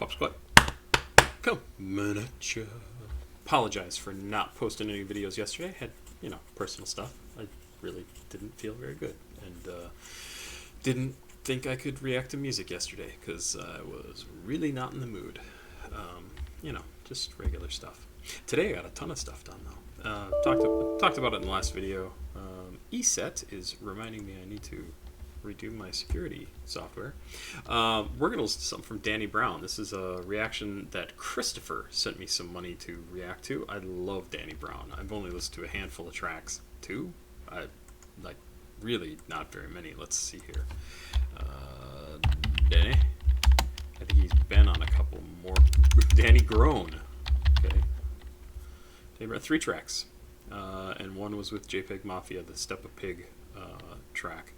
Papasquatjon coming at ya. Apologize for not posting any videos yesterday. Had, personal stuff. I really didn't feel very good. And didn't think I could react to music yesterday because I was really not in the mood. Just regular stuff. Today I got a ton of stuff done though. Talked about it in the last video. ESET is reminding me I need to redo my security software. We're going to listen to something from Danny Brown. This is a reaction that Christopher sent me some money to react to. I love Danny Brown. I've only listened to a handful of tracks. Two? Really not very many. Let's see here. Danny? I think he's been on a couple more. Danny Grown. Okay. Danny Brown, 3 tracks. And one was with JPEG Mafia, the Step a Pig track.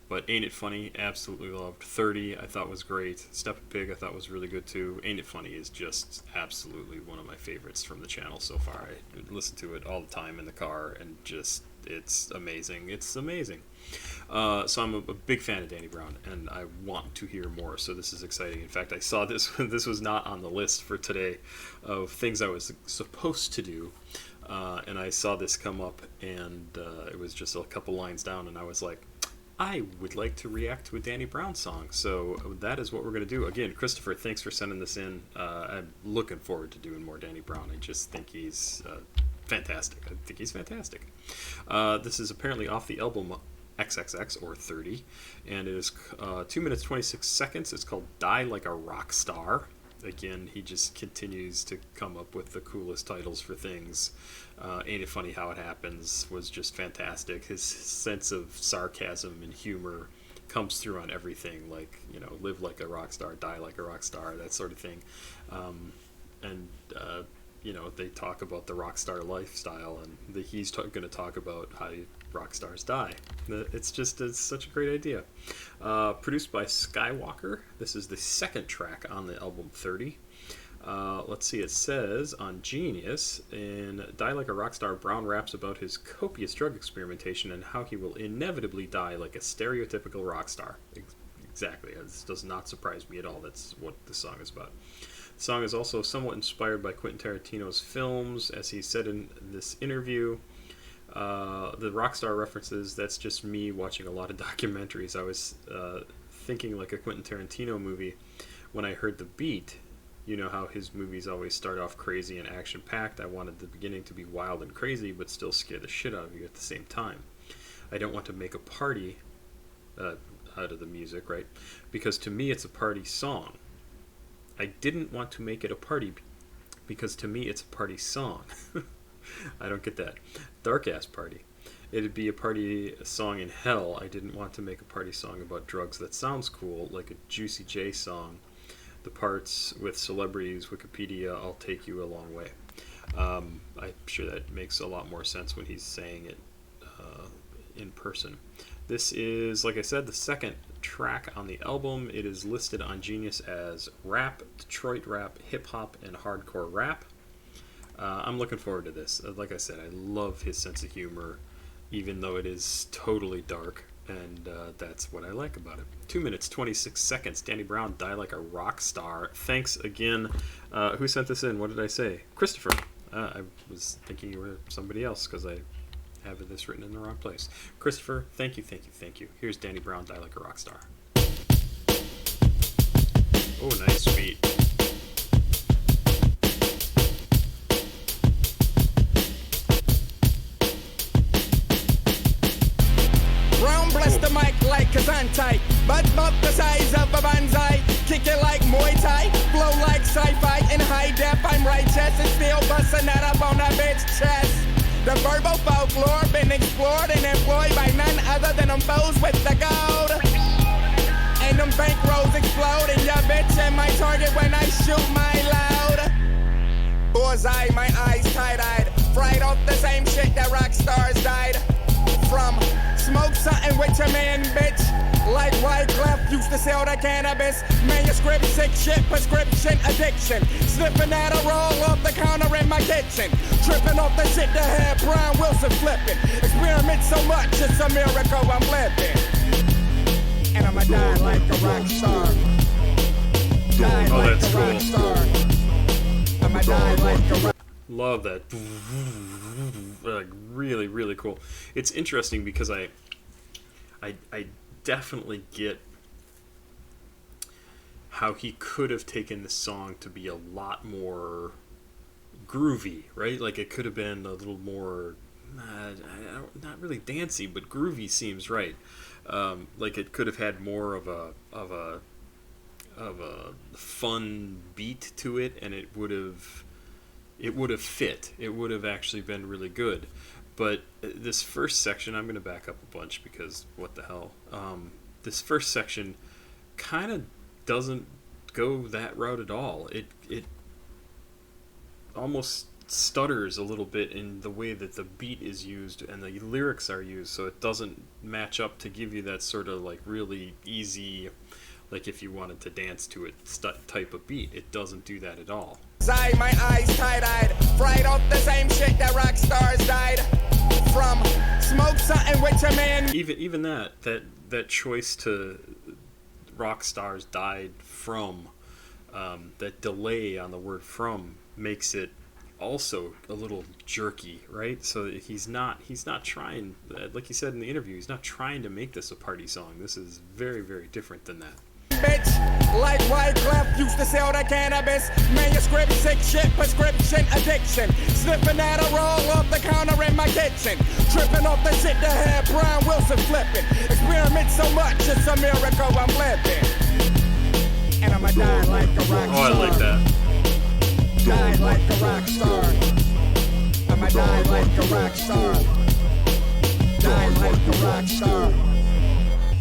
But Ain't It Funny, absolutely loved. 30, I thought was great. Step a Pig, I thought was really good too. Ain't It Funny is just absolutely one of my favorites from the channel so far. I listen to it all the time in the car, and just, it's amazing. It's amazing. So I'm a big fan of Danny Brown, and I want to hear more, so this is exciting. In fact, I saw this, this was not on the list for today of things I was supposed to do. And I saw this come up, and it was just a couple lines down, and I was like, I would like to react to a Danny Brown song. So that is what we're going to do. Again, Christopher, thanks for sending this in. I'm looking forward to doing more Danny Brown. I just think he's fantastic. I think he's fantastic. This is apparently off the album XXX, or 30, and it is 2 minutes 26 seconds. It's called Die Like a Rockstar. Again, he just continues to come up with the coolest titles for things. Ain't It Funny How It Happens was just fantastic. His sense of sarcasm and humor comes through on everything, like, live like a rock star, die like a rock star, that sort of thing. They talk about the rock star lifestyle, and he's going to talk about how rock stars die. It's such a great idea. Produced by Skywlkr. This is the second track on the album 30. Let's see, it says on Genius, in Die Like a Rockstar, Brown raps about his copious drug experimentation and how he will inevitably die like a stereotypical rock star. Exactly. This does not surprise me at all. That's what the song is about. The song is also somewhat inspired by Quentin Tarantino's films, as he said in this interview. The Rockstar references, that's just me watching a lot of documentaries. I was thinking like a Quentin Tarantino movie when I heard the beat. You know how his movies always start off crazy and action-packed. I wanted the beginning to be wild and crazy, but still scare the shit out of you at the same time. I don't want to make a party out of the music, right? Because to me it's a party song. I didn't want to make it a party because to me it's a party song. I don't get that. Dark-ass party. It'd be a party song in hell. I didn't want to make a party song about drugs that sounds cool, like a Juicy J song. The parts with celebrities, Wikipedia, I'll take you a long way. I'm sure that makes a lot more sense when he's saying it in person. This is, like I said, the second track on the album. It is listed on Genius as rap, Detroit rap, hip-hop, and hardcore rap. I'm looking forward to this. Like I said, I love his sense of humor, even though it is totally dark, and that's what I like about it. 2 minutes, 26 seconds. Danny Brown, Die Like a Rock Star. Thanks again. Who sent this in? What did I say? Christopher. I was thinking you were somebody else because I have this written in the wrong place. Christopher, thank you, thank you, thank you. Here's Danny Brown, Die Like a Rock Star. Oh, nice beat. The mic like Kazantai, but about the size of a banzai. Kick it like Muay Thai, flow like sci-fi. In high def, I'm righteous and still busting that up on a bitch chest. The verbal folklore been explored and employed by none other than them foes with the gold. And them bankrolls explode, and your bitch and my target when I shoot my loud. Bullseye, my eyes tight-eyed, fried off the same shit that rock stars died from. Smoke something with your man, bitch. Like Wyclef used to sell the cannabis. Manuscript, sick shit, prescription, addiction. Sniffing at a roll off the counter in my kitchen. Tripping off the shit that had Brian Wilson flipping. Experiment so much, it's a miracle I'm living. And I'ma die like a rock star. die Oh, like that's a cool. rock star. I'ma die like a rock. Love that. Like, really, really cool. It's interesting because I definitely get how he could have taken the song to be a lot more groovy, right? Like it could have been a little more, not really dancey, but groovy seems right. Like it could have had more of a fun beat to it, and it would have fit. It would have actually been really good. But this first section, I'm going to back up a bunch because what the hell? This first section kind of doesn't go that route at all. It almost stutters a little bit in the way that the beat is used and the lyrics are used, so it doesn't match up to give you that sort of like really easy, like if you wanted to dance to it type of beat. It doesn't do that at all. My eyes tie-dyed, fried off the same shit that rock stars died from. Smoke something with your man. Even that choice to rock stars died from, that delay on the word from makes it also a little jerky, right? So he's not trying, like he said in the interview, he's not trying to make this a party song. This is very, very different than that. Bitch, like Wyclef used to sell the cannabis. Manuscript, sick shit, prescription, addiction. Sniffing at a roll off the counter in my kitchen. Tripping off the shit that had Brian Wilson flipping. Experiment so much, it's a miracle I'm living. And I'ma die like a rock star. Oh, I like that. Die like a rock star. I'ma die like a rock star. Die like a rock star.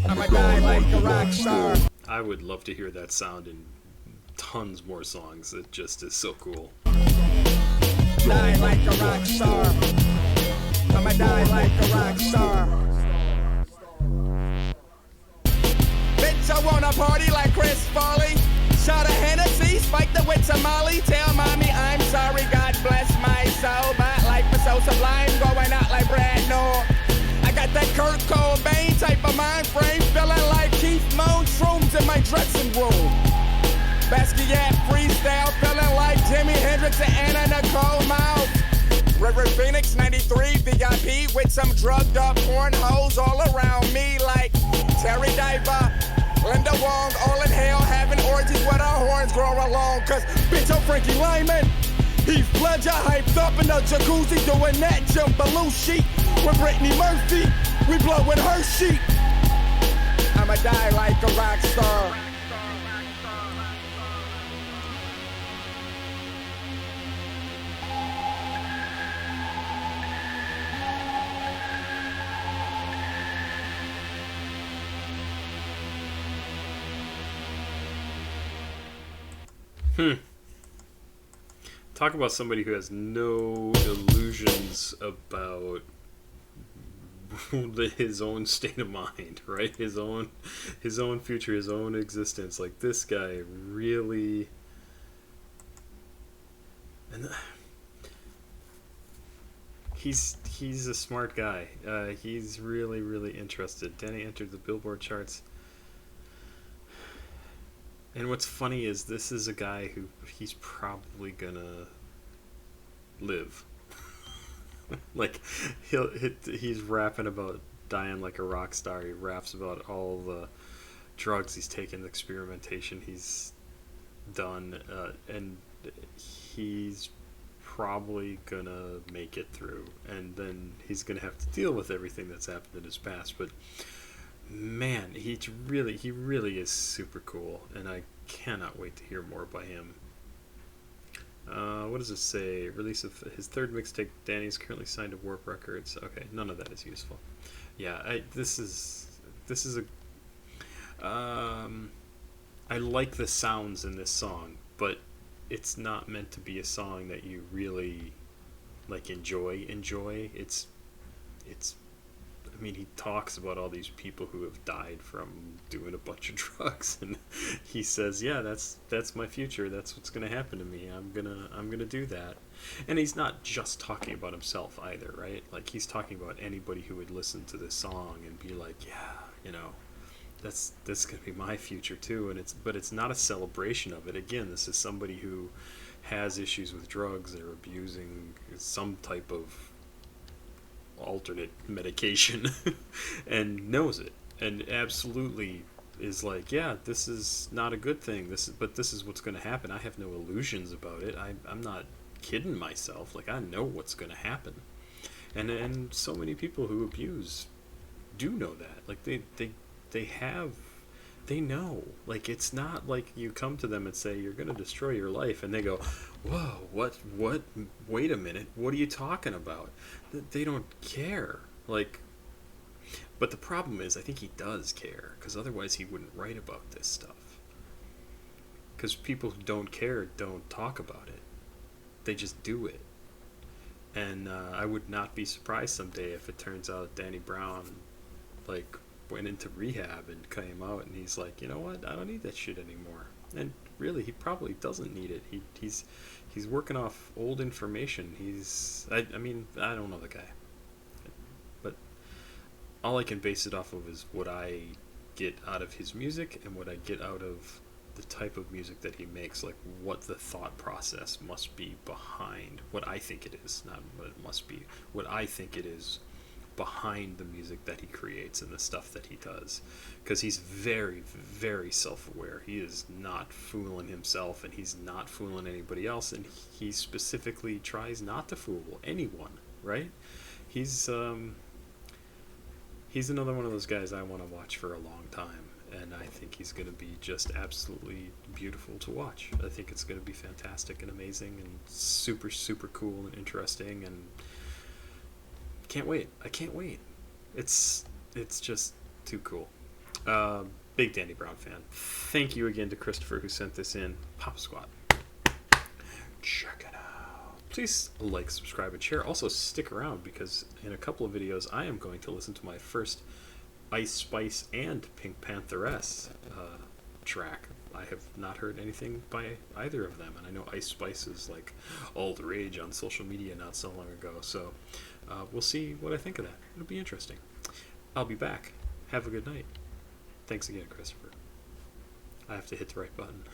I'ma die like a rock star. I would love to hear that sound in tons more songs. It just is so cool. Die like a rock star. I'ma die like a rock star. Bitch, I wanna party like Chris Farley. Shot a Hennessy, spike the with some Molly. Tell mommy I'm sorry, God bless my soul. My life is so sublime, going out like Brad Noor. I got that Kurt Cobain type of mind frame, feeling like Keith Moon, shrooms in my dressing room. Basquiat freestyle, feeling like Jimi Hendrix and Anna Nicole Mouth. River Phoenix 93 VIP with some drugged up porn hoes all around me like Terry Diver, Linda Wong, all in hell having orgies with our horns grow along. Cause bitch, I'm Frankie Lyman. Heath Ledger hyped up in a jacuzzi doing that Jumbaloo sheet. With Brittany Murphy, we blowin' her sheet. I'ma die like a rock star. Talk about somebody who has no illusions about his own state of mind, right? His own future, his own existence. Like this guy really, and he's a smart guy. He's really, really interested. Danny entered the Billboard charts. And what's funny is this is a guy who he's probably gonna live. Like he's rapping about dying like a rock star. He raps about all the drugs he's taken, the experimentation he's done, and he's probably gonna make it through. And then he's gonna have to deal with everything that's happened in his past. But man, he really is super cool, and I cannot wait to hear more by him. What does it say? Release of his third mixtape. Danny's currently signed to Warp Records. Okay, none of that is useful. Yeah, this is a. I like the sounds in this song, but it's not meant to be a song that you really like enjoy. It's. I mean, he talks about all these people who have died from doing a bunch of drugs, and he says, "Yeah, that's my future. That's what's going to happen to me. I'm gonna do that." And he's not just talking about himself either, right? Like he's talking about anybody who would listen to this song and be like, "Yeah, that's gonna be my future too. And it's not a celebration of it. Again, this is somebody who has issues with drugs or abusing some type of alternate medication and knows it and absolutely is like, yeah, this is not a good thing. This is what's going to happen. I have no illusions about it. I'm not kidding myself. Like, I know what's going to happen. And so many people who abuse do know that. Like, they have, they know. Like, it's not like you come to them and say you're going to destroy your life and they go, whoa, what, wait a minute, what are you talking about? They don't care. Like, but the problem is, I think he does care, because otherwise he wouldn't write about this stuff. Because people who don't care don't talk about it. They just do it. And I would not be surprised someday if it turns out Danny Brown, like, went into rehab and came out and he's like, you know what, I don't need that shit anymore. And really, he probably doesn't need it. He's working off old information. I mean, I don't know the guy. But all I can base it off of is what I get out of his music and what I get out of the type of music that he makes, like what the thought process must be behind what I think it is, not what it must be, what I think it is behind the music that he creates and the stuff that he does, because he's very, very self-aware. He is not fooling himself and he's not fooling anybody else, and he specifically tries not to fool anyone, right? He's another one of those guys I want to watch for a long time, and I think he's going to be just absolutely beautiful to watch. I think it's going to be fantastic and amazing and super, super cool and interesting, and can't wait. I can't wait. It's just too cool. Big Danny Brown fan. Thank you again to Christopher who sent this in. Papa Squat. Check it out. Please like, subscribe, and share. Also, stick around, because in a couple of videos I am going to listen to my first Ice Spice and Pink Pantheress track. I have not heard anything by either of them, and I know Ice Spice is like all the rage on social media not so long ago, so we'll see what I think of that. It'll be interesting. I'll be back. Have a good night. Thanks again, Christopher. I have to hit the right button.